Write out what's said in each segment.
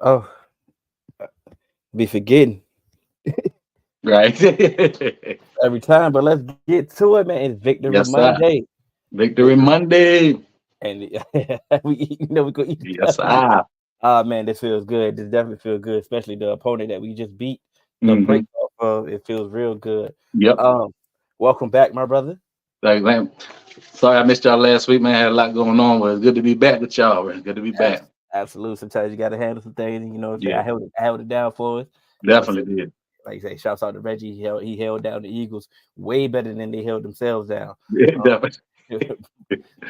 Oh, be forgetting Right. every time, but let's get to it, man. It's Victory Yes, sir. Monday. Victory Victory, Monday. and we gonna eat Yes, the W. sir. Ah, man, this feels good. This definitely feels good, especially the opponent that we just beat. The Mm-hmm. break off of it feels real good. Yep. Um, welcome back, my brother. Like, man, sorry I missed y'all last week, man. Had a lot going on, but it's good to be back with y'all, man. Good to be back. Absolutely. Sometimes you got to handle some things. And, say Yeah, I held it down for us. I want to say, definitely did. like you say, shouts out to Reggie. He held down the Eagles way better than they held themselves down. Yeah, definitely.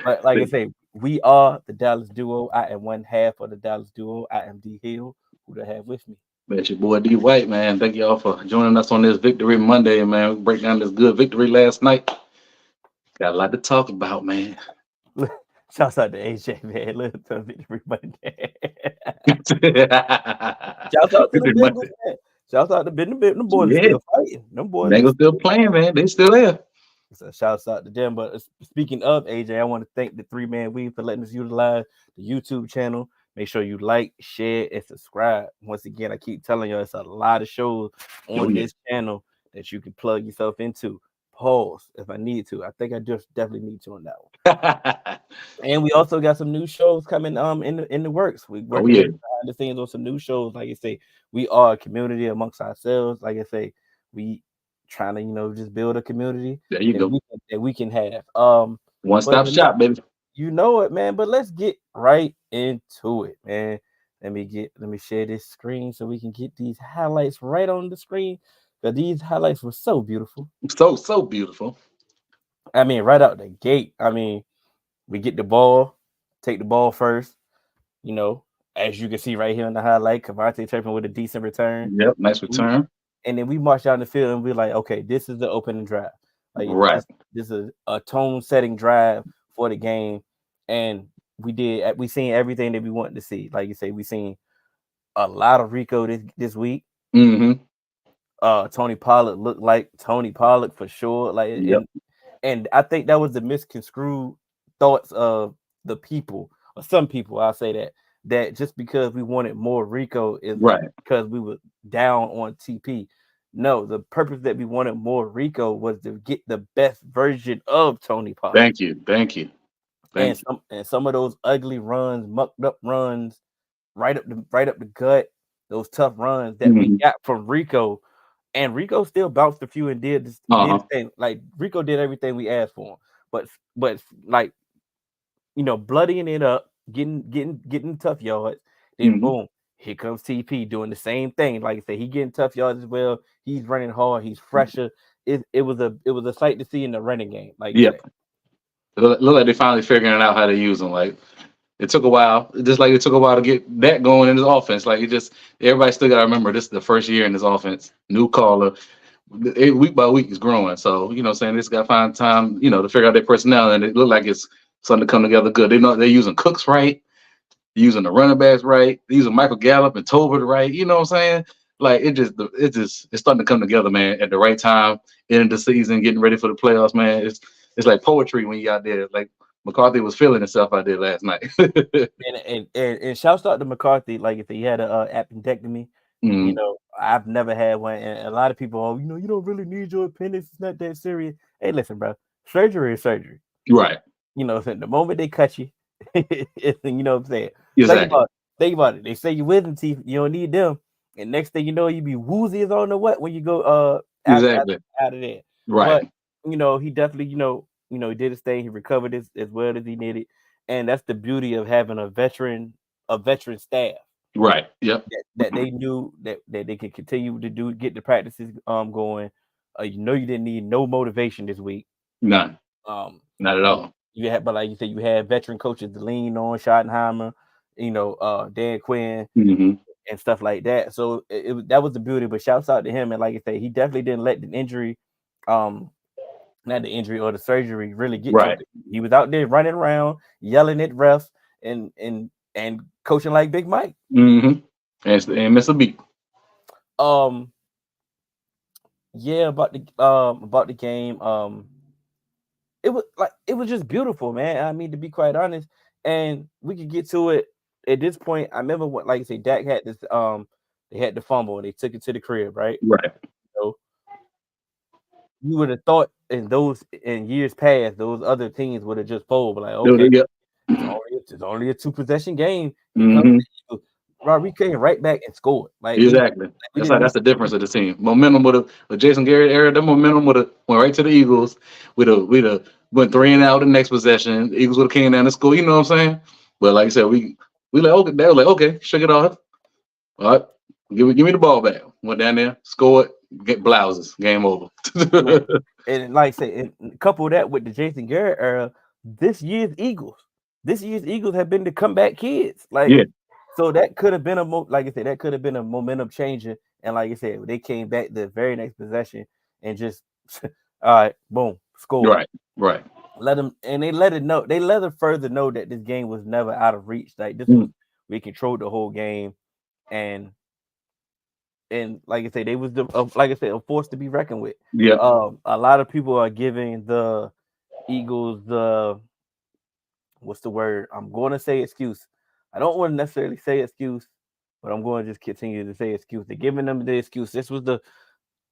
But like I say, we are the Dallas Duo. I am one half of the Dallas Duo. I am D Hill. Who do I have with me? That's your boy D White, man. Thank y'all for joining us on this Victory Monday, man. We break down this good victory last night. Got a lot to talk about, man. Shouts out to AJ, man. Little tough victory Monday. Shouts out to the Victory Bengals, Monday. man. Shouts out to them boys are Yeah, still fighting. Them boys are Bengals still still playing, man. They still there. So shouts out to them. But speaking of AJ, I want to thank the three man weave for letting us utilize the YouTube channel. Make sure you like, share, and subscribe. Once again, I keep telling you, it's a lot of shows Oh on yeah. this channel that you can plug yourself into. Pause if I need to. I think I just definitely need to on that one. And we also got some new shows coming in the works. We Oh working yeah. behind the scenes on some new shows. Like I say, we are a community amongst ourselves. Like I say, we trying to just build a community There you go. that we can have. One But stop shop, baby. you know it, man. But let's get right into it, man. Let me share this screen so we can get these highlights right on the screen. Because these highlights were so beautiful. So beautiful. I mean, right out the gate. I mean, we get the ball, take the ball first. You know, as you can see right here in the highlight, Cavante Turpin with a decent return. Yep. Nice We return. and then we march down the field and we're like, okay, this is the opening drive. Like Right. that's this is a tone setting drive for the game. And we seen everything that we wanted to see. Like you say, we seen a lot of Rico this week. Mm-hmm. Tony Pollard looked like Tony Pollard for sure. Like Yep. and I think that was the misconstrued thoughts of the people, or some people, I'll say that just because we wanted more Rico is Right. because we were down on TP. No, the purpose that we wanted more Rico was to get the best version of Tony Pollard. Thank you. Thank you. And Thank you. some of those ugly runs, mucked up runs, right up the gut, those tough runs that we Mm-hmm. got from Rico, and Rico still bounced a few and did Uh-huh. his thing. Like Rico did everything we asked for him, but like bloodying it up, getting tough yards. Then Mm-hmm. boom, here comes TP doing the same thing. Like I said, he getting tough yards as well. He's running hard. He's fresher. It was a sight to see in the running game. Like you Yep. say, Look like they finally figuring out how to use them. Like it took a while, just like it took a while to get that going in this offense. Like it just everybody still got to remember this is the first year in this offense. New caller, week by week is growing. So what I'm saying, this got to find time, to figure out their personnel, and it look like it's something to come together good. They know they're using Cooks right, they're using the running backs right, they're using Michael Gallup and Tolbert right. You know what I'm saying? Like it's starting to come together, man, at the right time, end of the season, getting ready for the playoffs, man. It's like poetry when you out there. Like McCarthy was feeling himself out there last night. and shouts out to McCarthy. Like if he had a appendectomy, Mm, I've never had one, and a lot of people, oh, you don't really need your appendix. It's not that serious. Hey, listen, bro, surgery is surgery. right. The moment they cut you, what I'm saying. Think Exactly. about it. Think about it. They say your wisdom teeth, you don't need them, and next thing you know, you be woozy as I don't know what when you go Exactly. out of there. Right. But he definitely he did his thing. He recovered as well as he needed, and that's the beauty of having a veteran staff Right. Yep. that they knew that they could continue to get the practices going. You didn't need no motivation this week. None. Um, Not at you all. you had, but like you said, you had veteran coaches to lean on, Schottenheimer, Dan Quinn Hmm. and stuff like that. So that was the beauty. But shouts out to him, and like I said, he definitely didn't let the injury, um, not the injury or the surgery, really get to him. Right. He was out there running around, yelling at refs, and coaching like Big Mike. Hmm. And miss a beat. Um, yeah, about the game. It was just beautiful, man. I mean, to be quite honest, and we could get to it. at this point, I remember what, like I say, Dak had this they had the fumble and they took it to the crib, right? Right. So you would have thought in those in years past, those other teams would have just folded, but like, okay, Yep. it's only a two possession game. Here comes Hmm. the Eagles. Rodriguez came right back and scored. Like Exactly. we That's didn't how. even That's the difference of the team. Momentum would have with Jason Garrett era. The momentum would have went right to the Eagles. We'd have went three and out the next possession. The Eagles would have came down to score. You know what I'm saying? But like I said, we like okay. They were like okay, shake it off. All right, give me the ball back. Went down there, scored, get blouses. Game over. man. And like I say, and couple that with the Jason Garrett era, this year's Eagles have been the comeback kids. Like Yeah. so that could have been like I said, that could have been a momentum changer. And like I said, they came back the very next possession and just all right, boom, scored. Right. Right. Let them and they let it know. They let it further know that this game was never out of reach. Like this was Mm. we controlled the whole game, and like I said, they was like I said, a force to be reckoned with. Yep. A lot of people are giving the Eagles the what's the word? I'm going to say excuse. I don't want to necessarily say excuse, but I'm going to just continue to say excuse. They're giving them the excuse. This was the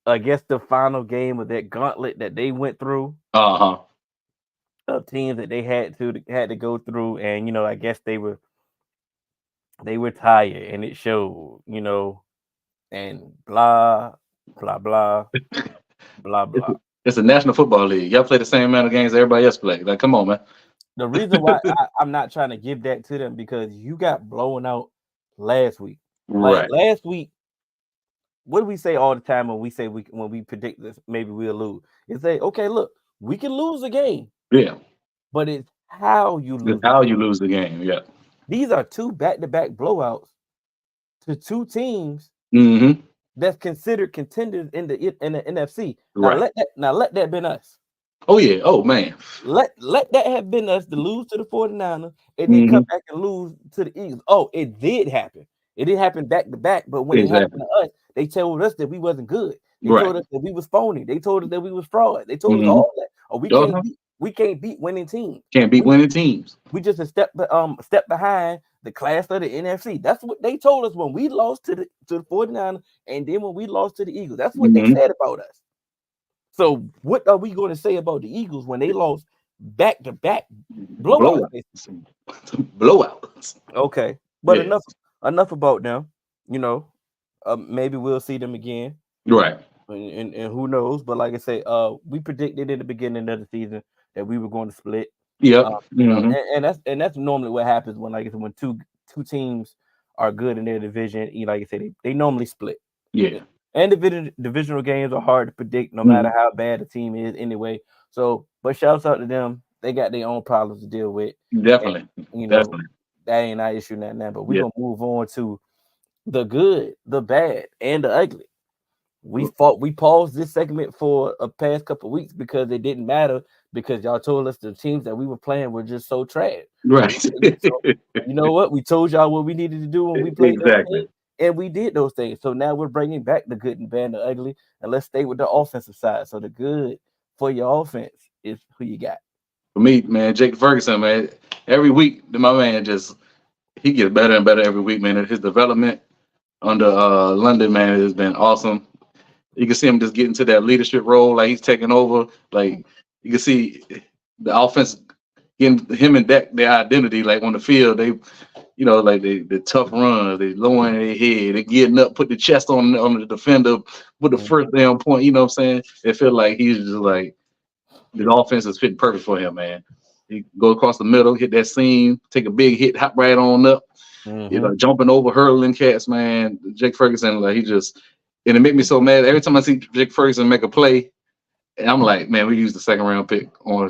I guess the final game of that gauntlet that they went through Uh huh. of teams that they had to go through, and I guess they were tired, and it showed, and blah blah blah blah It's, blah. it's the National Football League. Y'all play the same amount of games everybody else play. Like, come on, man. The reason why I'm not trying to give that to them because you got blown out last week. Like Right. last week, what do we say all the time when we say when we predict this maybe we'll lose? It's say, okay, look, we can lose a game, Yeah. but it's how you It's lose the how you game. lose the game. Yeah. These are two back-to-back blowouts to two teams Hmm. that's considered contenders in the NFC. Right. Let that been us. Oh yeah. Oh man. Let that have been us to lose to the 49ers and then come Hmm. back and lose to the Eagles. Oh, it did happen. It didn't happen back to back, but when it happened Exactly. to us, they told us that we wasn't good. They Right. told us that we was phony. They told us that we was fraud. They told us Hmm. all that. Oh, Uh-huh. we can't beat winning teams. Can't beat We winning teams. we just a step behind the class of the NFC. That's what they told us when we lost to the 49ers and then when we lost to the Eagles. That's what they Hmm. said about us. So what are we going to say about the Eagles when they lost back to back blowouts? Blowouts. Blowouts. Okay, but Yeah. enough about them. You know, maybe we'll see them again, Right. and who knows? But like I say, we predicted in the beginning of the season that we were going to split. Yep. And, Hmm. and that's normally what happens when like I said, when two teams are good in their division. Like I said, they normally split. Yeah. And divisional games are hard to predict, no matter Hmm. how bad the team is anyway. So, but shouts out to them. They got their own problems to deal with, and Definitely. you know Definitely. that ain't our issue now. But we're Yeah. gonna move on to the good, the bad, and the ugly. We paused this segment for a past couple of weeks because it didn't matter because y'all told us the teams that we were playing were just so trash. Right. So you know what? We told y'all what we needed to do when we played those Exactly. games, and we did those things. So now we're bringing back the good and bad and the ugly, and let's stay with the offensive side. So the good for your offense is who you got. For me, man, Jake Ferguson, man, every week, my man just he gets better and better every week, man. His development under London, man, has been awesome. You can see him just getting to that leadership role, like he's taking over. Like you can see the offense getting him and Dak their identity, like on the field. They, like the tough runs, they lowering their head, they getting up, put the chest on the defender, put the Mhm, first down point. You know what I'm saying? It feel like he's just like the offense is fitting perfect for him, man. He go across the middle, hit that seam, take a big hit, hop right on up. mhm. Jumping over, hurdling cats, man. Jake Ferguson, like he just, and it make me so mad every time I see Jake Ferguson make a play. And I'm like, man, we used the second round pick on on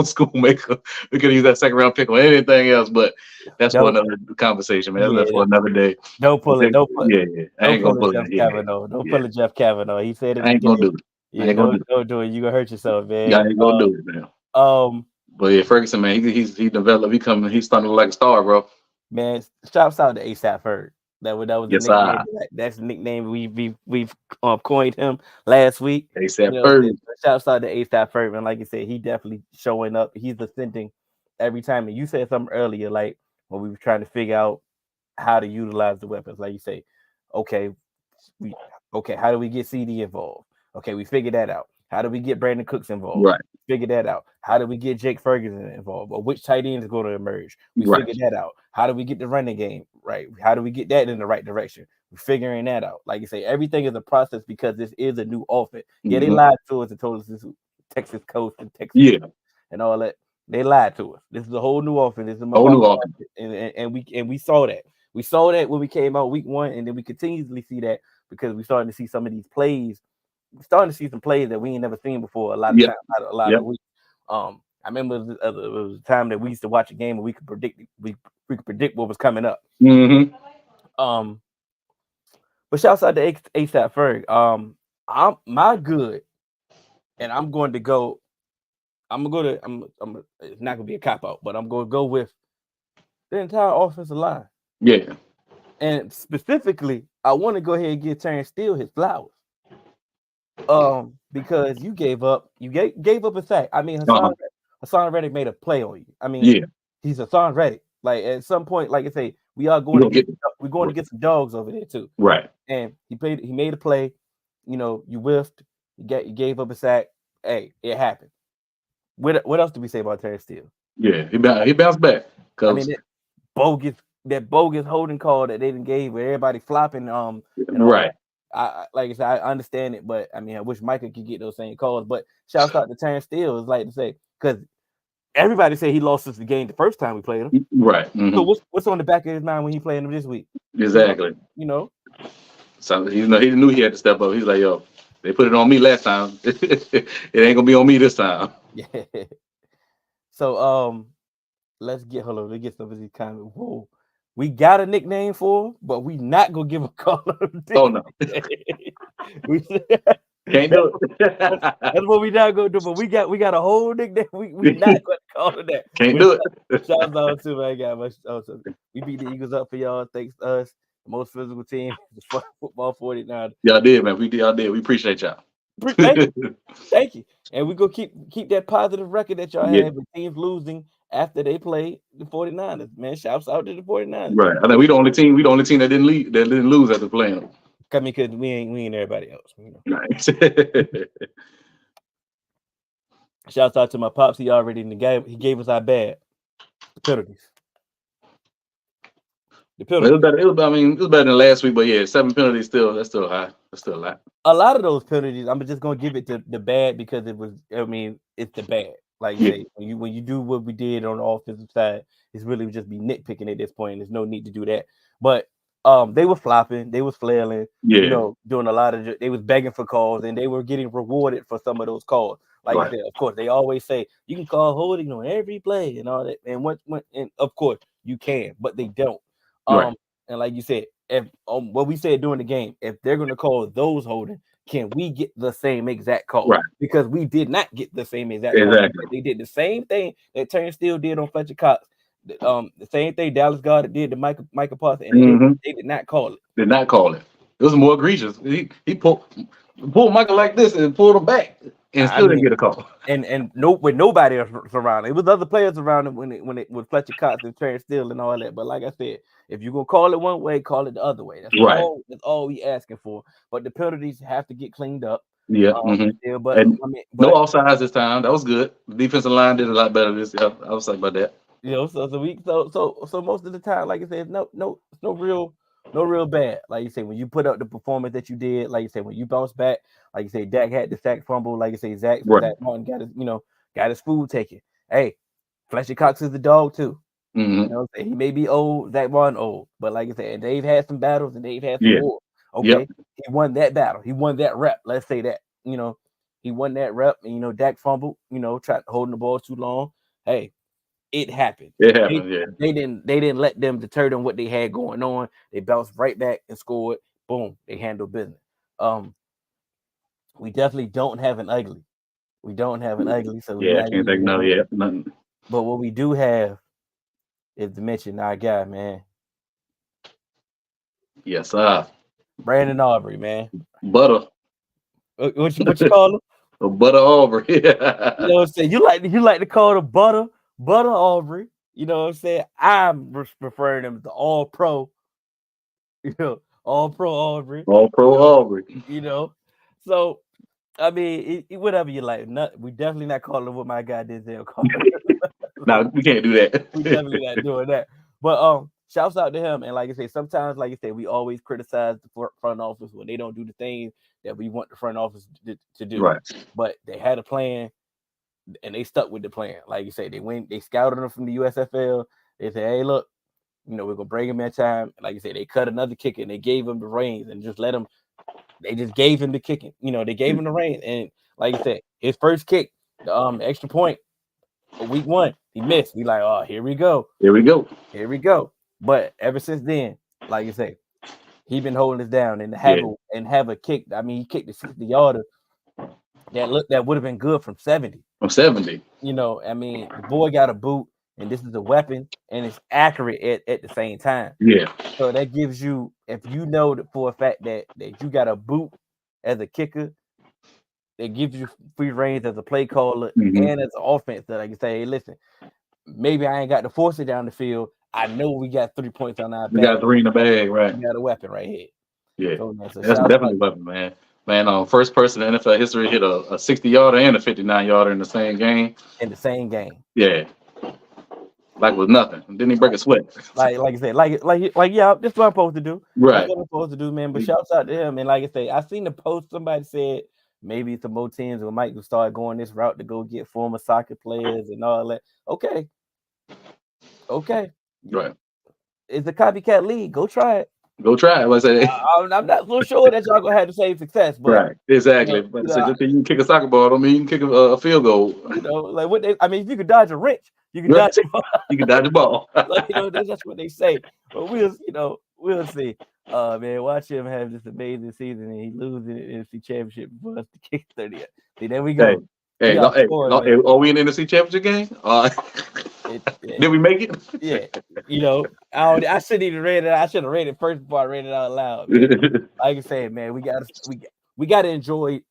Schoolmaker. We could use that second round pick on anything else, but that's for Don't another conversation, man. That's yeah, for another day. don't pull it. Yeah, yeah. I Don't ain't gonna pull a pull Jeff it. Yeah, Kavanaugh. Don't yeah. pull a Jeff Kavanaugh. He said it I ain't gonna today. do it. I Yeah, ain't gonna do don't do it. You gonna hurt yourself, it. I man. ain't gonna do it, man. Um, But yeah, Ferguson, man, he developed. He's starting to look like a star, bro. Man, shouts out to ASAP Ferg. That was the Yes, nickname. I. That's the nickname we've coined him last week. ASAP You know, what I'm saying? Ferguson. But shouts out to ASAP Ferg, man. Like you said, he definitely showing up. He's ascending every time. And you said something earlier, like when we were trying to figure out how to utilize the weapons. Like you say, okay, we how do we get CD involved? Okay, we figured that out. How do we get Brandon Cooks involved? Right. Figure that out. How do we get Jake Ferguson involved? Or which tight end is going to emerge? We Right. figured that out. How do we get the running game right? How do we get that in the right direction? We're figuring that out. Like you say, everything is a process because this is a new offense. Yeah, they Hmm. lied to us and told us this is Texas coast and Texas Yeah. and all that. They lied to us. This is a whole new offense. This is Whole new McCarthy, offense. and we saw that. We saw that when we came out week one, and then we continuously see that because we starting to see some of these plays. We're starting to see some plays that we ain't never seen before. A lot of Yep. time, a lot of Yep. weeks. I remember it was a time that we used to watch a game and we could predict we could predict what was coming up. Hmm. Um, but shouts out to ASAP Ferg. I'm my good, and I'm going to go. I'm gonna go to. It's not gonna be a cop out, but I'm gonna go with the entire offensive line. Yeah. And specifically, I want to go ahead and give Terrence Steele his flowers. Because you gave up a sack. I mean, Uh-huh. Hassan Reddick made a play on you. I mean, Yeah. he's Hassan Reddick. Like at some point, like I say, we are You going to gonna get get we're going to get some dogs over there too. right. And he made a play. You whiffed. You gave up a sack. Hey, it happened. What else do we say about Terrence Steele? Yeah. He bounced back I mean, because bogus that bogus holding call that they didn't gave where everybody flopping and all right. that. Like I said, I understand it, but I mean I wish Micah could get those same calls. But shouts out to Terrence Steele is like to say because everybody said he lost us the game the first time we played him. Right. So Hmm. what's on the back of his mind when he playing him this week? You know, Exactly. you know. So he knew he had to step up. He's like, yo, they put it on me last time. It ain't gonna be on me this time. Yeah. So let's get some of these comments. Whoa. We got a nickname for him, but we not gonna give a call of Oh no, we can't that's, do that's it. that's what we not gonna do. But we got a whole nickname. We not gonna call it that. Can't Which do it. shouts out to my guy. We beat the Eagles up for y'all. Thanks to us. The most physical team, the football 49. Y'all did, man. Y'all did. We appreciate y'all. Thank you. Thank you. And we gonna keep that positive record that y'all Yeah, had with teams losing after they played the 49ers. Man, shouts out to the 49ers. right. I think we the only team. We the only team that didn't leave, that didn't lose after playing them. I mean, cause we ain't everybody else. Right. Shouts out to my pops. He already in the game. He gave us our bad. The penalties. The But it was penalties. better. I mean, it was better than last week. But yeah, 7 penalties still. That's still high. That's still a lot. A lot of those penalties, I'm just gonna give it to the bad because it was. I mean, it's the bad. Like you Yeah. say, when you do what we did on the offensive side, it's really just be nitpicking at this point. There's no need to do that. But they were flopping, they was flailing, Yeah. doing a lot of. They was begging for calls, and they were getting rewarded for some of those calls. Like you Right. said, of course, they always say you can call holding on every play and all that. And and of course you can, but they don't. Right. Um, and like you said, if what we said during the game, if they're going to call those holding, can we get the same exact call? Right. Because we did not get the same exact call. Exactly. They did the same thing that Turnstile did on Fletcher Cox. The same thing Dallas Goddard did to Michael Parsons, and Hmm. they did not call it. Did not call it. It was more egregious. He pulled Michael like this and pulled him back, and I still didn't mean, get a call. and no, with nobody else around. It was other players around it when it was Fletcher Cox and Terrence Steele and all that. But like I said, if you're gonna call it one way, call it the other way. That's Right. all. That's all we asking for. But the penalties have to get cleaned up. Yeah. Hmm. Still, but And I mean, no but offsides this time. That was good. The defensive line did a lot better this. Yeah, I was like about that. so most of the time, like I said, it's no real bad. Like you say, when you put up the performance that you did, like you say, when you bounce back, like you say, Dak had the sack fumble, like you say, Right. Zach Martin got his food taken. Hey, Fletcher Cox is the dog too. Hmm. He may be old, Zach Martin old, but like I said, Dave had some battles and Dave had some Yeah. war. Yep. Okay, he won that battle. He won that rep. Let's say that. He won that rep, and Dak fumbled. Tried holding the ball too long. Hey, it happened. It They happened. Yeah. they didn't let them deter them what they had going on. They bounced right back and scored. Boom, they handled business. Um, we definitely don't have an ugly. We don't have an ugly, so we're Yeah. I not can't using think him. none. Yeah. Nothing. But what we do have is to mention our guy, man, Yes. Brandon Aubrey, man. Butter. What you call him? Butter Aubrey. You Yeah. know what I'm saying? You like to call him Butter Aubrey. You know what I'm saying? I'm preferring him to All Pro All pro Aubrey. All You pro know, Aubrey. you know. So I mean, whatever you like. Not we definitely not calling what my guy Denzel called. Now we can't do We that. definitely not doing that. But shouts out to him. And like I say, sometimes, like I say, we always criticize the front office when they don't do the things that we want the front office to do. Right. But they had a plan and they stuck with the plan. Like you say, they scouted him from the USFL. They said, hey, look, we're gonna bring him in time. Like you said, they cut another kicker and they gave him the reins and just let him. They just gave him the kicking. They gave him the reins. And like I said, his first kick, the extra point, week one, he missed. We like, oh, here we go. Here we go. Here we go. But ever since then, like you say, he been holding us down and Yeah. have a kick. I mean, he kicked the 60 yarder that would have been good from 70. I'm 70. I mean, the boy got a boot, and this is a weapon, and it's accurate at the same time. Yeah. So that gives you, if you know that for a fact that you got a boot as a kicker, it gives you free range as a play caller Hmm. and as an offense that I can say, hey, listen, maybe I ain't got to force it down the field. I know we got 3 points on our We back. got three in the bag, right? We got a weapon right here. Yeah. So man, so That's shout out definitely a weapon, man. Man, first person in NFL history hit a 60 yarder and a 59 yarder in the same game. in the same game. Yeah. Like it was nothing. Didn't even break a sweat. Like I said, like yeah, that's what I'm supposed to do. That's Right. what I'm supposed to do, man. But shouts out to him. And like I say, I seen the post somebody said maybe some more teams will might start going this route to go get former soccer players and all that. Okay. Right. It's a copycat league. Go try it. Go try it. Let's say. I'm not so sure that y'all gonna have the same success, but Right. Exactly. But so just because you can kick a soccer ball don't mean you can kick a field goal. like what I mean, if you could dodge a wrench, you can Right. dodge. You can dodge the ball. Like that's what they say. But we'll see. Man, watch him have this amazing season and he losing the NFC Championship before us to kick 30. See, there we Hey, go. We got scoring, man. are we in the NFC Championship game? Yeah, Did we make it? yeah. I shouldn't even read it. I should have read it first before I read it out loud, man. Like I said, man, we gotta enjoy.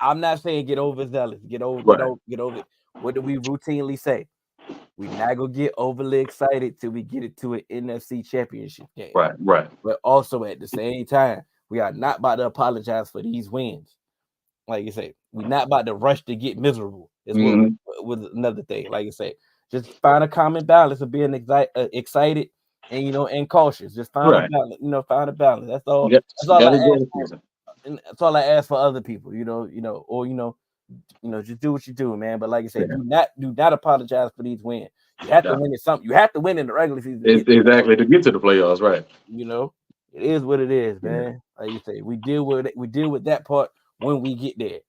I'm not saying get overzealous, Right. get over it. What do we routinely say? We not gonna get overly excited till we get into an NFC Championship game. Right. Right. But also at the same time, we are not about to apologize for these wins. Like you say, we're not about to rush to get miserable. Is what Hmm. was another thing. Like you say, just find a common balance of being excited and and cautious. Just find a Right. balance. Find a balance. That's all. Yep. That's all I Gotta enjoy ask the for. season. And that's all I ask for other people. Or just do what you do, man. But like I said, Yeah. do not apologize for these wins. You have to Yeah. win it something. You have to win in the regular season to get to the Exactly playoffs. to get to the playoffs. Right. You know, it is what it is, Yeah. man. Like you say, we deal with it. We deal with that part when we get there.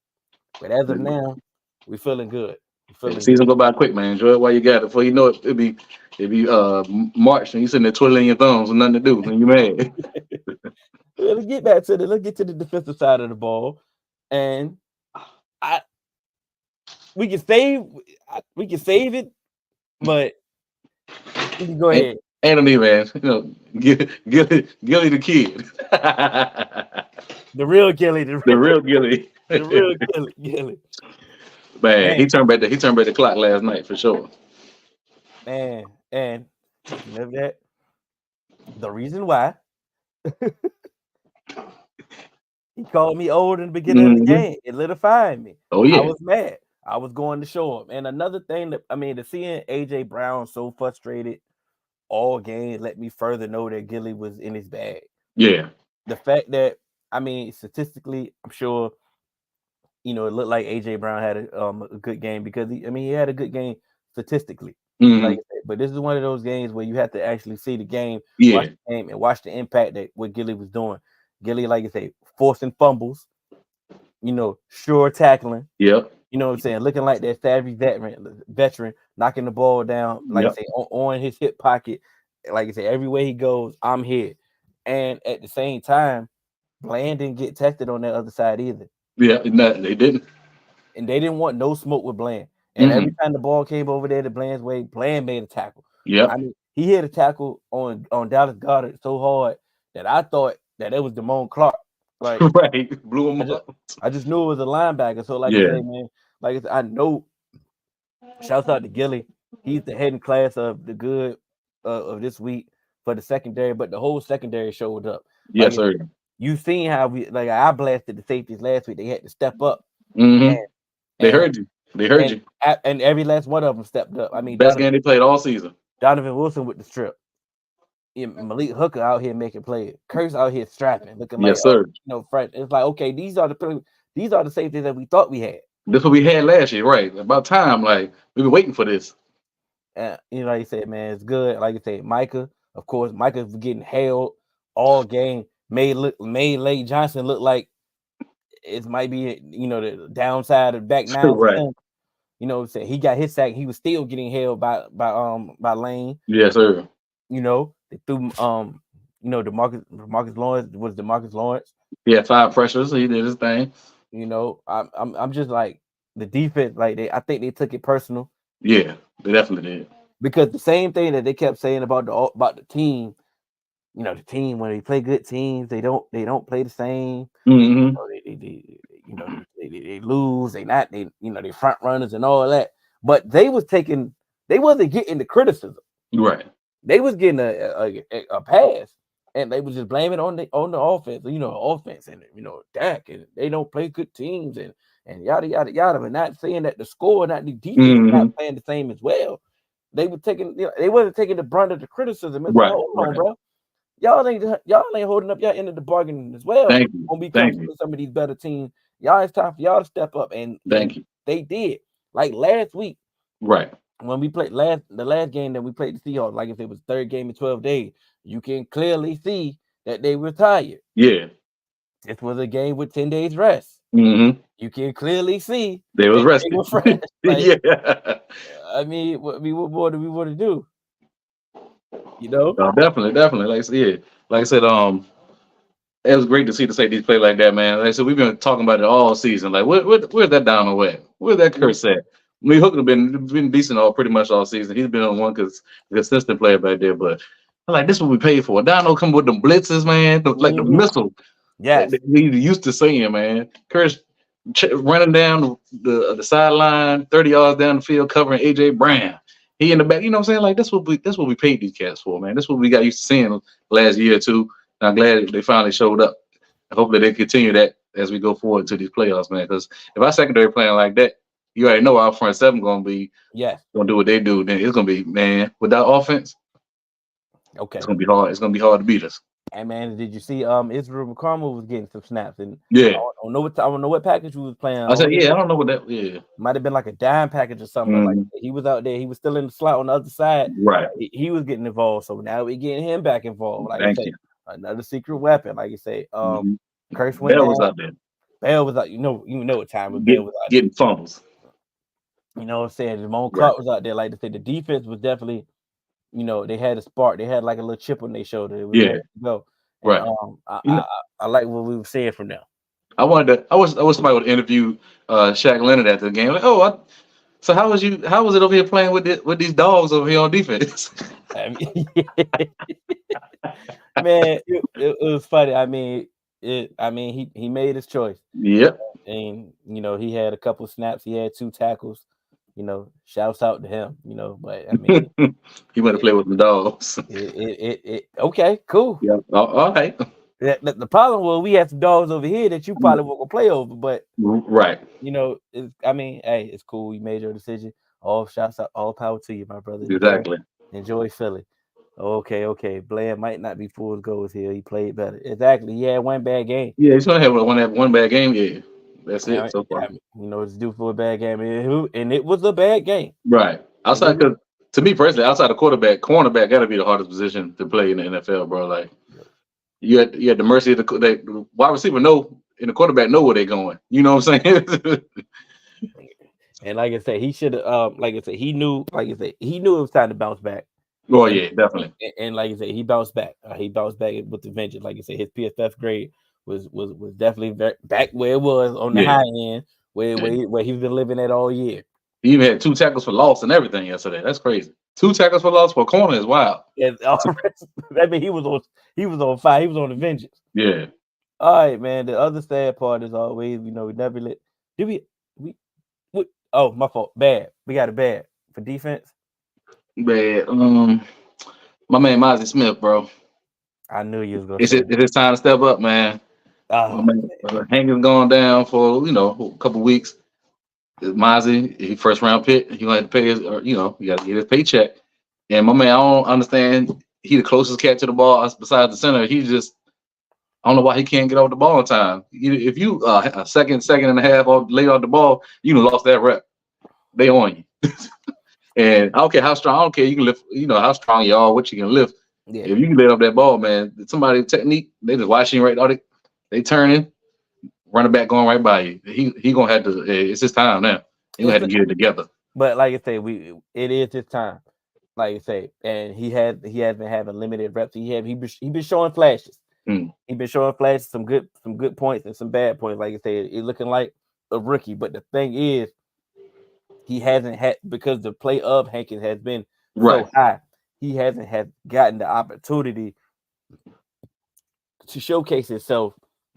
But as of now, we feeling good. We Yeah, feeling good. season go by quick, man. Enjoy it while you got it. Before you know it, it'll be March and you sitting there twiddling your thumbs with nothing to do and you mad. Let's get to the defensive side of the ball, and I we can save it, but you can go ain't, ahead. ain't no need, man. Gilly the kid, The real Gilly, the the real Gilly. real Gilly, Man, man, he turned back the clock last night for sure. man. And speaking of that, the reason why he called me old in the beginning of the Hmm. game, it lit a fire in me. Oh I yeah, was mad. I was going to show him. And another thing to seeing AJ Brown so frustrated all game let me further know that Gilly was in his bag. yeah, The fact that statistically, I'm sure it looked like AJ Brown had a good game because he had a good game statistically. Like hmm, I said, but this is one of those games where you have to actually see the game, watch yeah, the game, and watch the impact that what Gilly was doing. Gilly, like I say, forcing fumbles, sure tackling. yep, You know what I'm saying? Looking like that savvy veteran, knocking the ball down, like I yep, say, on his hip pocket. Like I say, everywhere he goes, I'm here. And at the same time, Bland didn't get tested on that other side either. yeah. No, they didn't. And they didn't want no smoke with Bland. And every Hmm. time the ball came over there to Bland's way, Bland made a tackle. I Yep. mean, he hit a tackle on Dallas Goddard so hard that I thought that it was Damone Clark. Like Right. Blew I him just up. I just knew it was a linebacker. So like I Yeah. say, man, like I said, I know. Shouts out to Gilly. He's the head in class of the good of this week for the secondary, but the whole secondary showed up. Yes, Like sir. you seen how we like I blasted the safeties last week. They had to step up Mm-hmm. and They and heard you. They heard you. and every last one of them stepped up. I mean, Best game they played all season. Donovan Wilson with the strip. Yeah, Malik Hooker out here making plays. Curse out here strapping, looking like Yes, sir. fresh. It's like okay, these are the safeties that we thought we had. This what we had last year, right? About time. Like we've been waiting for this. Like you said, man, it's good. Like you said, Micah, of course, Micah's getting held all game. Made Lake Johnson look like it might be the downside of back now for Right. him. Say he got his sack. He was still getting held by Lane. Yes, sir. They threw Demarcus Lawrence was Demarcus Lawrence. He had 5 pressures. So he did his thing. I'm just like the defense. Like I think they took it personal Yeah, they definitely did. because the same thing that they kept saying about the team. The team when they play good teams, they don't play the same. Mm-hmm. They lose. They front runners and all that. But they wasn't getting the criticism. Right. They was getting a pass, and they was just blaming on the offense. Offense and Dak, and they don't play good teams and yada yada yada. But not saying that the score, not the defense, not Mm-hmm. playing the same as well. They were taking, they wasn't taking the brunt of the criticism. It's like, Right. hold on, Right. bro, y'all ain't holding up your end of the bargain as well. Thank you. When we come Thank to you. some of these better teams, it's time for y'all to step up, and Thank you. they did. Like last week Right. when we played the last game that we played the Seahawks, like if it was third game in 12 days, you can clearly see that they were tired. Yeah. This was a game with 10 days rest. Mm-hmm. You can clearly see They was that they rested. were fresh. Like, Yeah. what more do we want to do? You know? Definitely, definitely. Like I said, yeah. Like I said, it was great to see the safeties play like that, man. Like I said, we've been talking about it all season. Like, where's that Donald at? Where's that Curse at? I mean, Hooker been decent all pretty much all season. He's been on one because consistent player back there. But I'm like, this is what we paid for. Donald come with them blitzes, man, like the Mhm. missile Yes. that he used to seeing, man. Curse running down the sideline, 30 yards down the field, covering AJ Brown. He in the back, you know what I'm saying? Like that's what we paid these cats for, man. That's what we got used to seeing last year or two. I'm glad they finally showed up. Hopefully they continue that as we go forward to these playoffs, man. Because if our secondary playing like that, you already know our front seven Yes. gonna do what they do. Then it's gonna be, man, without offense, it's Okay. gonna be hard. It's gonna be hard to beat us. And man, did you see Israel McCormick was getting some snaps, and Yeah. I don't know what package he was playing. I said, yeah, I don't know what that. Yeah. Might have been like a dime package or something, but like Mhm. he was out there, he was still in the slot on the other side. Right. He was getting involved, so now we're getting him back involved. Like I Thank say, you. another secret weapon. Like you say, Mhm. Curse went Bell down. was out there Bell was out. You know what time when Bell was out there. getting fumbles. You know what I'm saying? Ramon Right. Clark was out there. Like to say, the defense was definitely, they had a spark. They had like a little chip on their shoulder. It was ready Yeah. to go. And Right. I, You know, I I like what we were saying from now. I wish somebody would interview Shaq Leonard after the game. Like, so how was it over here playing with these dogs over here on defense? I mean, man, it was funny. He made his choice, Yep. and he had a couple snaps. He had 2 tackles. Shouts out to him. But I mean, He went to it, play with the dogs. okay, cool. Yeah. All right. The problem was we had some dogs over here that you probably won't gonna play over, but Right. hey, it's cool. You made your decision. All shouts out, all power to you, my brother. Exactly. Enjoy Philly. Okay. Blair might not be full as goals here. He played better. Exactly. He had one bad game. Yeah, he's gonna have one bad game. Yeah. That's Yeah, it so far. it's due for a bad game, and it was a bad game. Right. And it Outside, was, because to me personally, outside of quarterback, cornerback got to be the hardest position to play in the NFL, bro. Like you had the mercy of the wide receiver know and the quarterback know where they're going. You know what I'm saying? and like I said, he should have. Like I said, he knew. Like I said, he knew it was time to bounce back. Oh And yeah, definitely. like I said, he bounced back. He bounced back with the vengeance. Like I said, his PFF grade was definitely back where it was on the Yeah. high end, where Yeah. where he's been living at all year. He even had 2 tackles for loss and everything yesterday. That's crazy. 2 tackles for loss for a corner is wild. And I mean, he was on fire. He was on the vengeance. Yeah. All right, man. The other sad part is always, we never let. Did we? Oh, my fault. Bad. We got a bad for defense. But My man Mozzie Smith, bro. I knew you was gonna say It's his time to step up, man. My that. man, Hankins gone down for a couple weeks. Mozzie, he first round pick. He gonna have to pay his, or he got to get his paycheck. And my man, I don't understand. He the closest cat to the ball besides the center. He just I don't know why he can't get off the ball in time. If you a second and a half late off the ball, you done lost that rep. They on you. And I don't care how strong. I don't care. You can lift. How strong you are, what you can lift. Yeah, If you can lay off that ball, man, somebody technique. They just watching you right now. They turning, running back going right by you. He gonna have to. It's his time now. He gonna it's have to get it together. but like I say, it is his time. Like I say, and he has been having limited reps. He been showing flashes. Mm, He been showing flashes, some good points and some bad points. Like I say, it looking like a rookie. But the thing is, he hasn't had because the play of Hankins has been right, so high. He hasn't had gotten the opportunity to showcase himself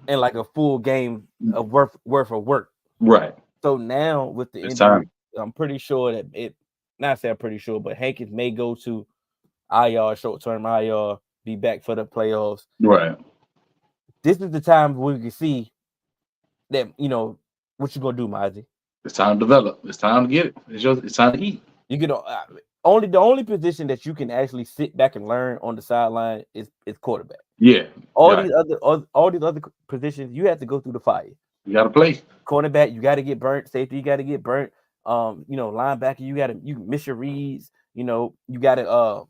in like a full game of worth of work. right. So now with the It's injury, time. I'm pretty sure that it not say I'm pretty sure, but Hankins may go to IR, short term IR, be back for the playoffs. Right. This is the time we can see that what you gonna do, Mozzie. It's time to develop. It's time to get it. It's time to eat. You can only the only position that you can actually sit back and learn on the sideline is quarterback. Yeah. All Right. these all these other positions, you have to go through the fire. You got to play. Cornerback, you got to get burnt. Safety, you got to get burnt. Linebacker, you miss your reads. You got to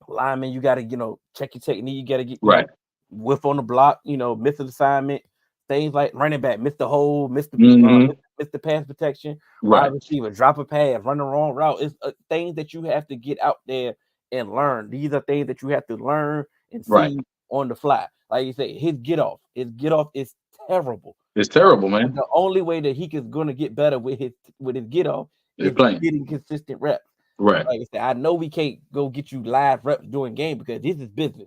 lineman, you got to check your technique. You got to get Right. whiff on the block. Miss an assignment. Things like running back, miss the hole, Hmm. miss the pass protection. Wide Right. receiver, drop a pass, run the wrong route. It's things that you have to get out there and learn. These are things that you have to learn and Right. see on the fly. Like you say, his get off is terrible. It's terrible, And man. the only way that he is going to get better with his get off They're is playing. getting consistent reps. Right. Like I said, I know we can't go get you live reps during game because this is business.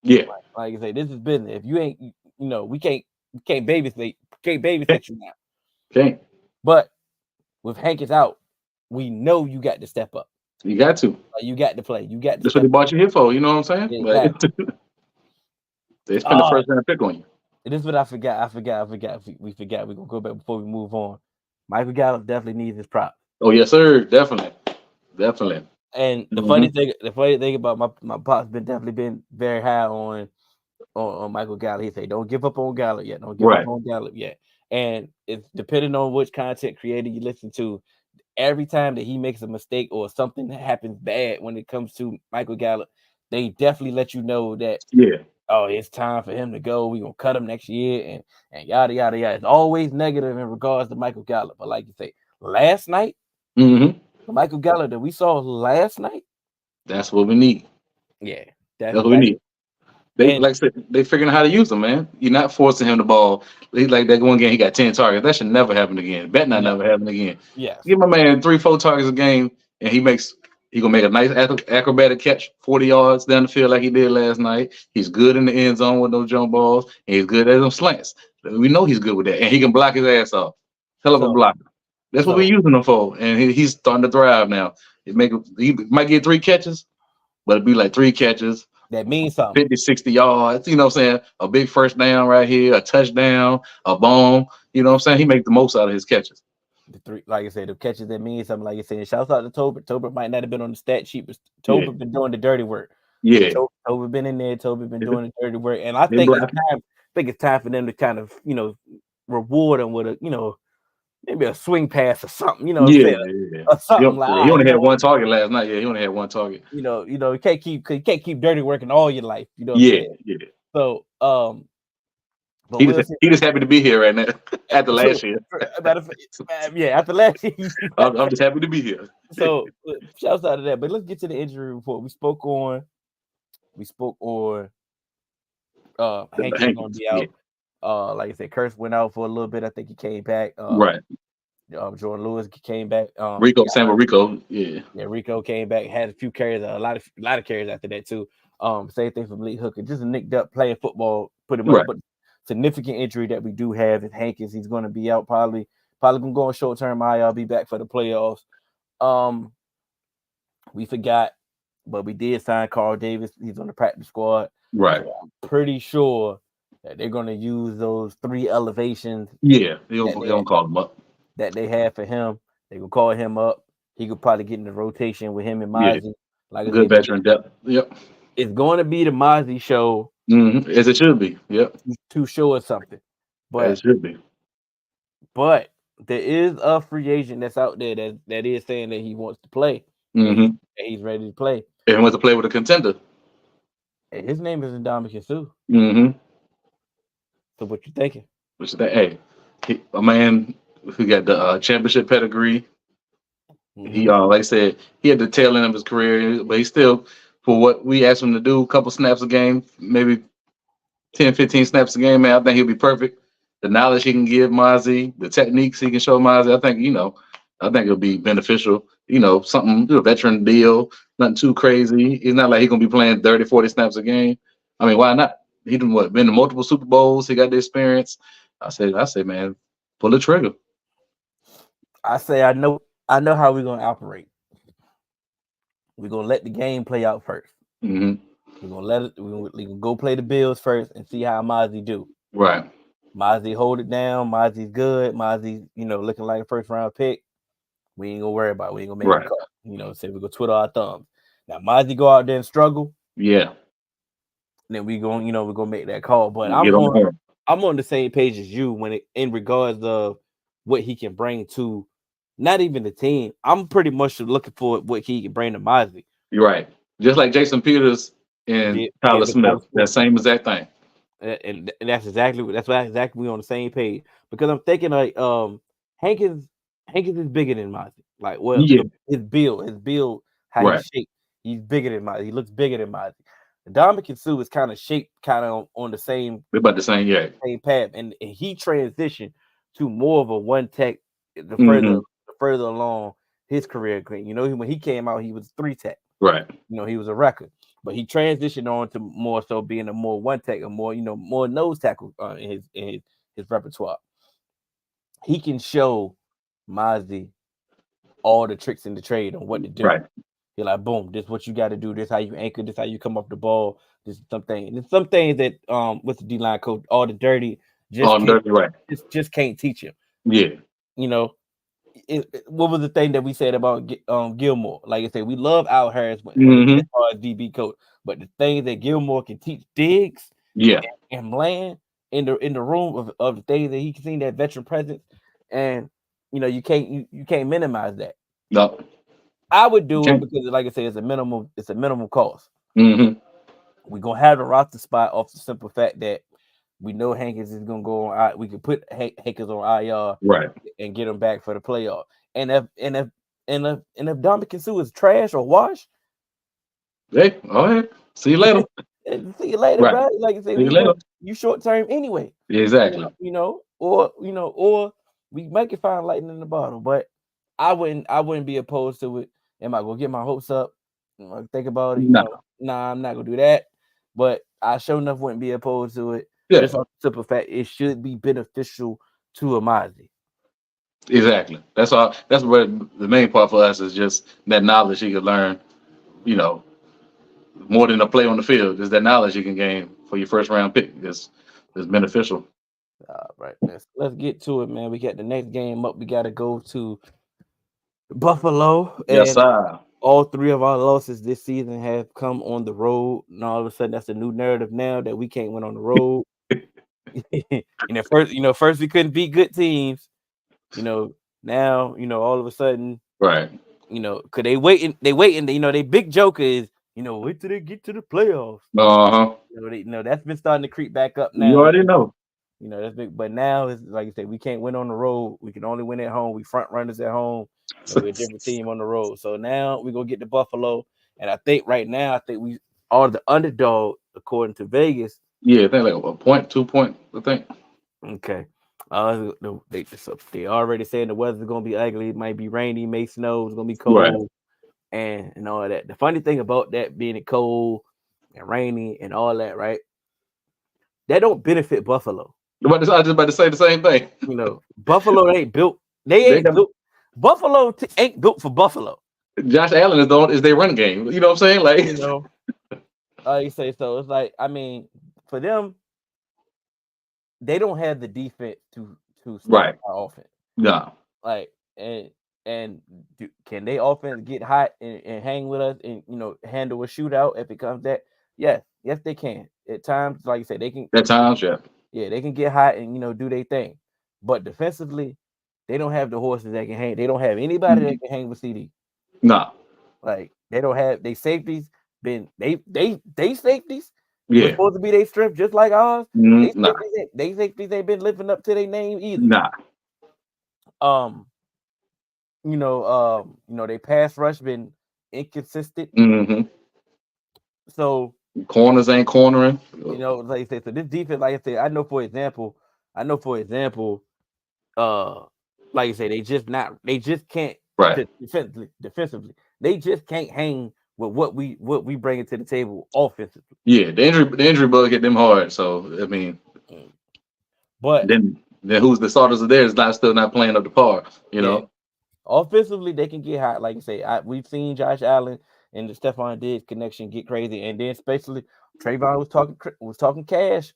Yeah. Like I say, this is business. If you ain't, we can't Can't. babysit you now. Can't. But with Hankins out, we know you got to step up. You got to. Like, you got to play. You got to That's what they step up. bought you here for. You know what I'm saying? But Exactly. they spent the Oh, first round pick on you. this is what I forgot. I forgot. We forgot. We're gonna go back before we move on. Michael Gallup definitely needs his prop. Oh yes, sir. Definitely. Definitely. And Hmm. the funny thing about my pop's been definitely been very high on Michael Gallup. He say, "Don't give up on Gallup yet. Don't give up Right. on Gallup yet." And it's depending on which content creator you listen to. Every time that he makes a mistake or something that happens bad when it comes to Michael Gallup, they definitely let you know that Yeah. it's time for him to go. We're gonna cut him next year and yada yada yada. It's always negative in regards to Michael Gallup. But like you say, last night, Hmm. the Michael Gallup that we saw last night, That's what we need. yeah, that's That's what we exactly. need. They And like I said, they figuring out how to use them, man. You're not forcing him the ball. Like that one game, he got 10 targets. That should never happen again. Bet not no, never happen again. yes. Give my man 3, 4 targets a game, and he gonna make a nice acrobatic catch 40 yards down the field like he did last night. He's good in the end zone with those jump balls, and he's good at them slants. We know he's good with that, and he can block his ass off. Hell of a So blocker. That's what we're so using him for, and he's starting to thrive now. He might get 3 catches, but it'd be like 3 catches, that means something. 50, 60 yards, you know what I'm saying? A big first down right here, a touchdown, a bomb. You know what I'm saying? He makes the most out of his catches. The three, like I said, the catches that mean something. Like you said, shouts out to Tober. Tober might not have been on the stat sheet, but Yeah. Tober been doing the dirty work. Yeah. Tober been in there. Tober been They doing the dirty work, and I they think it's blocking. time. I think it's time for them to kind of reward him with a maybe a swing pass or something. You know what I'm Yeah, saying? yeah. Or something like, He only you know had what? one target last night. Yeah, he only had one target. You can't keep dirty working all your life. You know what I'm Yeah, saying? yeah. So but we'll see. He just happy to be here right now after So, last year. matter of fact, yeah, after last year, I'm just happy to be here. so shouts out to that. But let's get to the injury report. We spoke on The Hankins gonna Hankins. be Yeah. out. Like I said, Curse went out for a little bit. I think he came back. Right. Jordan Lewis came back. Rico, San Rico. Yeah. Yeah, Rico came back, had a few carries, a lot of carries after that too. Same thing from Lee Hooker, just a nicked up playing football pretty much. Right. But significant injury that we do have is Hankins. He's going to be out probably gonna go on short term IR. Be back for the playoffs. Um, we forgot. but we did sign Carl Davis. He's on the practice squad. Right. So I'm pretty sure that they're going to use those three elevations Yeah, that he'll, they he'll call him up. that they have for him. They could call him up. He could probably get in the rotation with him and Yeah, Mozzie. Like I good said, veteran depth. Yep. it's going to be the Mozzie show As it should be. Yep. to show us something. As But it should be. but there is a free agent that's out there that is saying that he wants to play, Mm-hmm. that he's ready to play. And he wants to play with a contender. And his name is Ndamukong Suh. Mm-hmm. So what you thinking? Which that hey, a man who got the championship pedigree. He Hmm. like I said, he had the tail end of his career, but he still for what we asked him to do, a couple snaps a game, maybe 10, 15 snaps a game, man, I think he'll be perfect. The knowledge he can give Mozzie, the techniques he can show Mozzie, I think it'll be beneficial. Something, a veteran deal, nothing too crazy. It's not like he's gonna be playing 30, 40 snaps a game. I mean, why not? He done been to multiple Super Bowls, he got the experience. I say, man, pull the trigger. I know how we're gonna operate. We're gonna let the game play out first. Hmm. We're gonna let it. We can go play the Bills first and see how Mozzie do. Right, Mozzie hold it down. Mozzie's good. Mozzie's looking like a first round pick. We ain't gonna worry about it. We ain't gonna make a right. call. Say we go twiddle our thumbs. Now Mozzie go out there and struggle, Yeah. then we're gonna make that call. But Get on the horn. I'm on the same page as you when it in regards of what he can bring to not even the team. I'm pretty much looking for what he can bring to Mozzie. You're right. Just like Jason Peters and Did Tyler before Smith, that school. same exact thing. And that's why exactly we on the same page because I'm thinking like Hankins Hankins is bigger than Mozzie. Like Yeah. his build, how he's Right. shaped, he's bigger than Mozzie. He looks bigger than Mozzie. Dominic Sue is kind of shaped kind of on the We're about the same. Yeah. same path, and he transitioned to more of a one tech Hmm. the further along his career. When he came out, he was three tech. Right. He was a record, but he transitioned on to more so being a more one tech, a more more nose tackle in his repertoire. He can show Mozzie all the tricks in the trade on what to do. Right. You're like, boom, this what you got to do. This how you anchor. This how you come off the ball. This is something. There's some things that with the D line coach, all the dirty just On can't dirty. Right. just can't teach him. Yeah. You know, what was the thing that we said about Gilmore? Like I said, we love Al Harris as Hmm. far as DB coach, but the things that Gilmore can teach Diggs Yeah. and Bland in the room of the things that he can see, that veteran presence, and you can't minimize that. No. I would You do it can't. because, like I said, it's a minimal cost. Hmm. We're gonna have the roster spot off the simple fact that we know Hankins is gonna go on. We can put Hankins on IR Right. and get him back for the playoff. And if Dominic Sue is trash or wash, Hey. All right. See you later. see you later, Right. bro. Like I said, See you later. you short term anyway. Exactly. Or we might can find lightning in the bottle. But I wouldn't be opposed to it. Am I gonna get my hopes up? Think about it. No. Nah, I'm not gonna do that. But I sure enough wouldn't be opposed to it. Yeah. Just on the simple fact it should be beneficial to Amazi. Exactly. That's all. That's what the main part for us is just that knowledge he could learn. You know, more than a play on the field. Is that knowledge you can gain for your first round pick is beneficial. All right, let's get to it, man. We got the next game up. We got to go to Buffalo, Yes, and sir. all three of our losses this season have come on the road. And all of a sudden, that's a new narrative now that we can't win on the road. First we couldn't beat good teams. Now all of a sudden, Right. cause they waiting. They big joker is wait till they get to the playoffs. Uh-huh. That's been starting to creep back up You now. already know. That's big, but now it's like I said, we can't win on the road. We can only win at home. We front runners at home, and we're a different team on the road. So now we gonna get to Buffalo, and I think right now we are the underdog according to Vegas. Yeah, I think like a point, 2 point, I think. Okay. They already saying the weather's gonna be ugly. It might be rainy, may snow. It's gonna be Right. cold, and all of that. The funny thing about that being it cold and rainy and all that, right? That don't benefit Buffalo. I was just about to say the same thing. Buffalo ain't built. They They ain't got built. Buffalo ain't built for Buffalo. Josh Allen is their run game. You know what I'm saying? Like, You know, you say so. It's like I mean, for them, they don't have the defense to stop right? our offense. No, Like and can they offense get hot and hang with us and handle a shootout if it comes that? Yes, yes they can. At times, like you said, they can. at times, yeah. Yeah, they can get hot and do their thing. But defensively, they don't have the horses that can hang. They don't have anybody that Mm, can hang with CD. no, Like they don't have they safeties been they safeties was yeah, supposed to be their strength just like ours. nah, They safeties ain't been living up to their name either. nah. Um, they pass rush been inconsistent. Hmm. So, Corners ain't cornering. like I said, so this defense, like I said, I know for example, uh, like you say, they just can't Right. defensively, they just can't hang with what we bring to the table offensively. Yeah, the injury bug hit them hard. So I mean, Mm. But then who's the starters of theirs not still not playing up to par. You yeah, know. offensively they can get hot. Like you say, we've seen Josh Allen and the Stephon Diggs connection get crazy, and then especially Trayvon was talking cash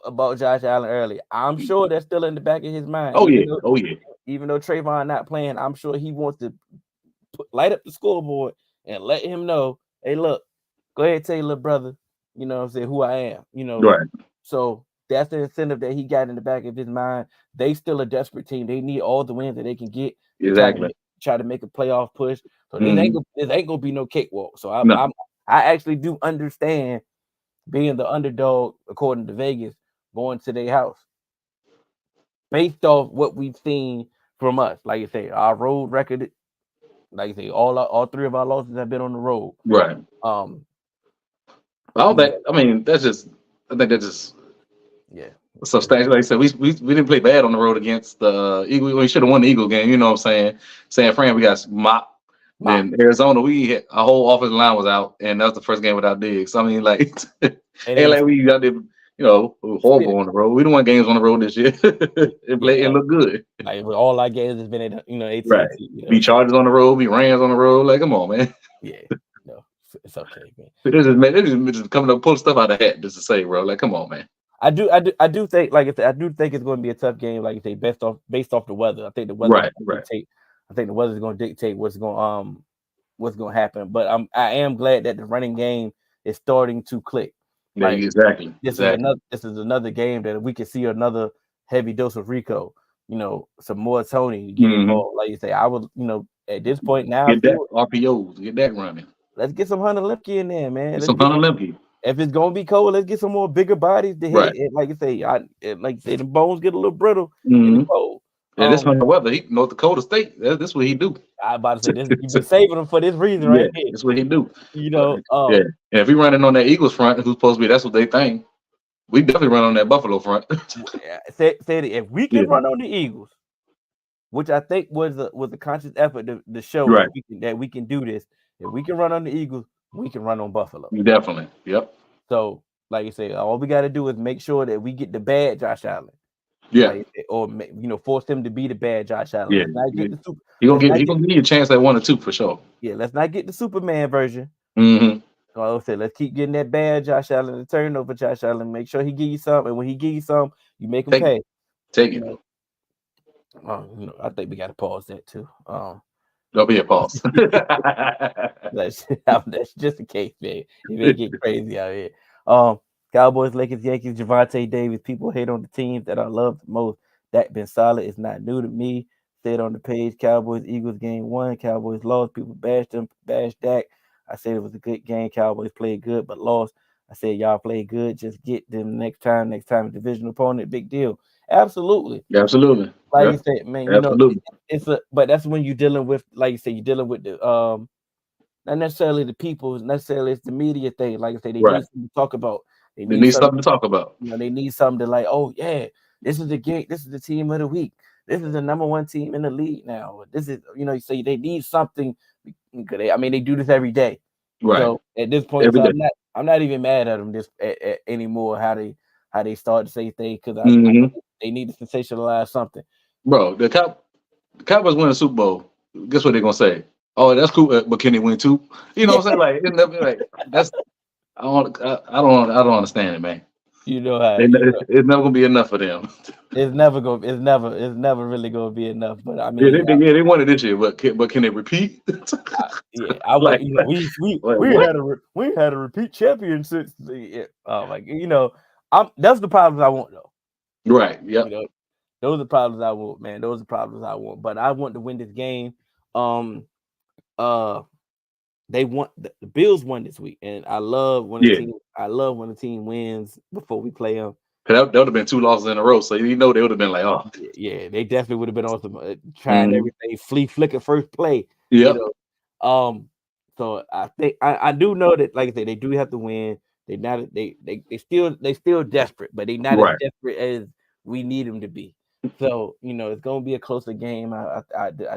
about Josh Allen earlier. I'm sure that's still in the back of his mind, Oh even yeah. though Oh yeah. even though Trayvon not playing. I'm sure he wants to light up the scoreboard and let him know, hey, look, go ahead, tell your little brother, what I'm saying, who I am. Right. So that's the incentive that he got in the back of his mind. They still a desperate team. They need all the wins that they can get to Exactly. try to make a playoff push. So Hmm. this ain't gonna be no cakewalk. So No. I actually do understand being the underdog according to Vegas going to their house based off what we've seen from us. Like you say, our road record, like you say, all three of our losses have been on the road. Right. Um, I don't you think. know, I mean, that's just. I think that's just yeah, substantial. Like I said, we didn't play bad on the road against the Eagle. We should have won the Eagle game. You know what I'm saying? San Fran, we got mopped. my Then Arizona, we hit our whole offensive line was out, and that was the first game without Diggs. I mean, like, and ain't then like we out there, we were horrible on the road. We don't want games on the road this year and yeah, play and look good. like with all our games has been at Right. AT&T. Be Chargers on the road, be Rams on the road. Like, come on, man. Yeah, no, it's okay, man. This is coming up, pull stuff out of the hat just to say, bro. Like, come on, man. I do think, like I said, I do think it's going to be a tough game. Like you say, based off the weather. I think the weather is Right, going to right. dictate. I think the weather is going to dictate what's going to happen. But I am glad that the running game is starting to click. Yeah, Like exactly, exactly. this is another game that we can see another heavy dose of Rico. Some more Tony get Hmm. involved. Like you say, I would at this point now I Get that feel RPOs, get that running. let's get some Hunter Limke in there, man. Get Let's some get Hunter some. Limke. If it's gonna be cold, let's get some more bigger bodies to Right. hit. And like you say, like you say, the bones get a little brittle in the Hmm. cold. Yeah, this Um, Hunter Weather, he North Dakota State. This what he do. I about to say this. You've been saving them for this reason, Yeah, right here. that's what he do. You But know, yeah, and if we running on that Eagles front, who's supposed to be that's what they think. We definitely run on that Buffalo front. said it, if we Yeah, can run on the Eagles, which I think was a conscious effort to show right. that we can do this. If we can run on the Eagles, we can run on Buffalo. Definitely. Yep. So, like you say, all we got to do is make sure that we get the bad Josh Allen, Yeah. like or force him to be the bad Josh Allen. Yeah. Let's not Yeah. get the super. He gonna Let's get not he get gonna give you a chance at 1 or 2 for sure. yeah. Let's not get the Superman version. Hmm. Like I said, let's keep getting that bad Josh Allen, the turnover Josh Allen. Make sure he give you some, and when he give you some, you make him Take it. pay. Take You it. know, I think we got to pause that too. There'll be a pause. That's just a case, man. If they get crazy out here. Um, Cowboys, Lakers, Yankees, Javante Davis. People hate on the teams that I love the most. That been solid. It's not new to me. Said on the page, Cowboys, Eagles game one. Cowboys lost. People bashed them, bashed Dak. I said it was a good game. Cowboys played good, but lost. I said y'all played good. Just get them next time. Next time, a divisional opponent, big deal. Absolutely. Absolutely. Like you Yep. said, man. Absolutely. But that's when you're dealing with, like you said, you're dealing with the not necessarily the people, necessarily it's the media thing. Like I say, they Right. need something to talk about. They They need need something, something to talk about. they need something to like, oh yeah, this is the game, this is the team of the week. This is the number one team in the league now. This is, you say they need something because they do this every day. Right. So at this point, Every so day. I'm not even mad at them just anymore how they start to say things because I Hmm. know they need to sensationalize something. Bro, the Cowboys win a Super Bowl. Guess what they're gonna say? Oh, that's cool. But can they win too? You know Yeah, what I'm saying? Like, it's never, like that's I don't understand it, man. you know how They, you know it's never gonna be enough for them. it's never really gonna be enough. But I mean, Yeah, they won it this year, but can they repeat? yeah, I would. like, You know, we what? we had a repeat champion since the oh my, you know, I'm that's the problems I want though. Right. You Yep. know, those are problems I want, man. Those are problems I want. But I want to win this game. Um, uh, they want the Bills won this week, and Yeah. I love when the team wins before we play them. 'Cause that would have been two losses in a row, so you know they would have been like, oh, Yeah, they definitely would have been on some trying mhm. everything, flea flicker first play, you Yep. know. So I think I do know that, like I said, they do have to win. They not they still desperate, but they not as Right. desperate as we need them to be. So it's gonna be a closer game. I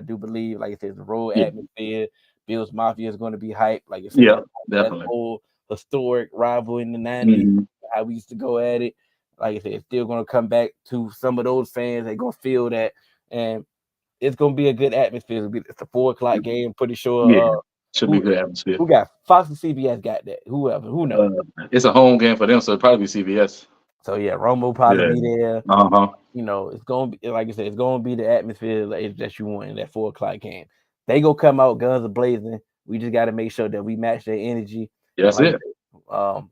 do believe, like I said, the road Yeah. atmosphere, Bills Mafia is going to be hyped. Like I said, Yeah. that Definitely. old historic rival in the '90s, Hmm. how we used to go at it. Like I said, it's still gonna come back to some of those fans. They're gonna feel that, and it's gonna be a good atmosphere. It's a 4 o'clock game. Pretty Yeah. sure. Should be Who good atmosphere. who got Fox and CBS got that? Whoever, who knows? Uh, it's a home game for them, so it'll probably be CBS. So yeah, Romo probably Yeah. be there. Uh huh. It's gonna be, like I said, it's gonna be the atmosphere that you want in that 4 o'clock game. They go come out guns are blazing. We just got to make sure that we match their energy. And That's like I it. said,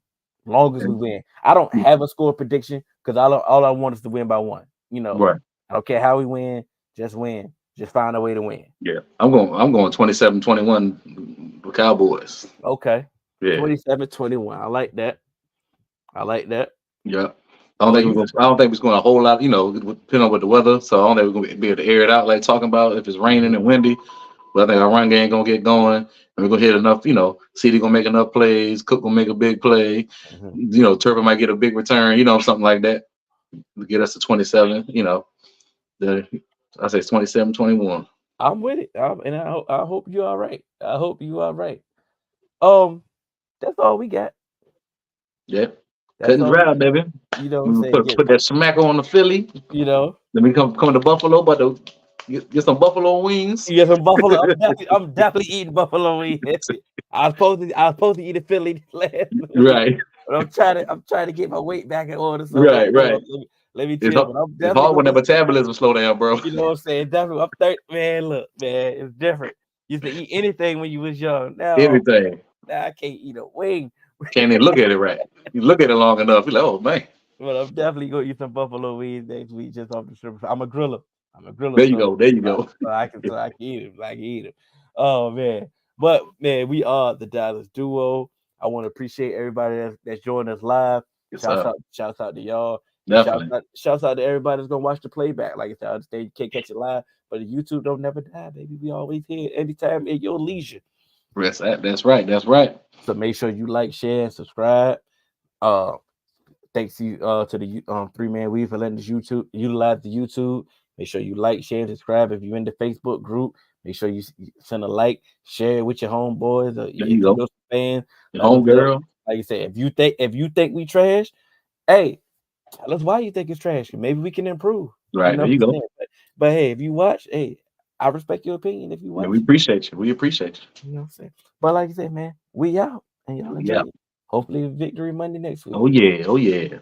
long as we win, I don't have a score prediction because all I want is to win by one. Right. I don't care how we win, just win. Just find a way to win. Yeah. I'm going 27-21 the Cowboys. Okay. Yeah. 27-21. I like that. I like that. Yeah. Oh, you I don't think we're going to a whole lot, depending on what the weather. So I don't think we're going to be able to air it out like talking about if it's raining Mhm, and windy. But I think our run game gonna get going, and we're gonna hit enough. CD gonna make enough plays. Cook gonna make a big play. mhm. Turpin might get a big return. Something like that to get us to 27. The I say 27-21. I'm with it. And I hope you all right. I hope you all right. Um, that's all we got. Yeah, That's cutting all we dry, got. baby. You know what I'm We gonna saying? put that smacker on the Philly. You know, Then we come to Buffalo, but get some buffalo wings. you get some buffalo. I'm definitely eating buffalo wings. I was supposed to eat a Philly last week, Right, but I'm trying to get my weight back in order. So like, right, right. let me It's chill. hard, But I'm it's definitely hard gonna when the get some. metabolism slow down, bro. You know what I'm saying? Definitely. I'm 30. Man, look, man, it's different. Used to eat anything when you was young. Anything. Now I can't eat a wing. Can't even look at it right. You look at it long enough, you're like, oh man. But I'm definitely gonna eat some buffalo wings next week just off the strip. I'm a griller. I'm a griller, There you so go. There you go. I can eat it. I can eat it. Oh man. But man, we are the Dallas Duo. I want to appreciate everybody that's joined us live. Yes, sir. Shouts out to y'all. And Definitely. shouts out to everybody that's gonna watch the playback. Like I said, I understand you can't catch it live, but the YouTube don't never die, baby. We always here anytime at your leisure. That's right. That's right. So make sure you like, share, and subscribe. Uh Thanks to the 3 Man Weave for letting us utilize the YouTube. Make sure you like, share, and subscribe. If you're in the Facebook group, make sure you send a like, share it with your homeboys. Or There if you you go. know some fans, Your let us home know. girl. Like you said, if you think we trash, hey, tell us why you think it's trash. Maybe we can improve. You Right. know There what you I'm go. saying? But hey, if you watch, hey, I respect your opinion if you Man, we watch. appreciate you. We appreciate You know what I'm saying? But like you said, man, we out and y'all you. Yeah. enjoy it. Hopefully victory Monday next week. Oh yeah. Oh yeah.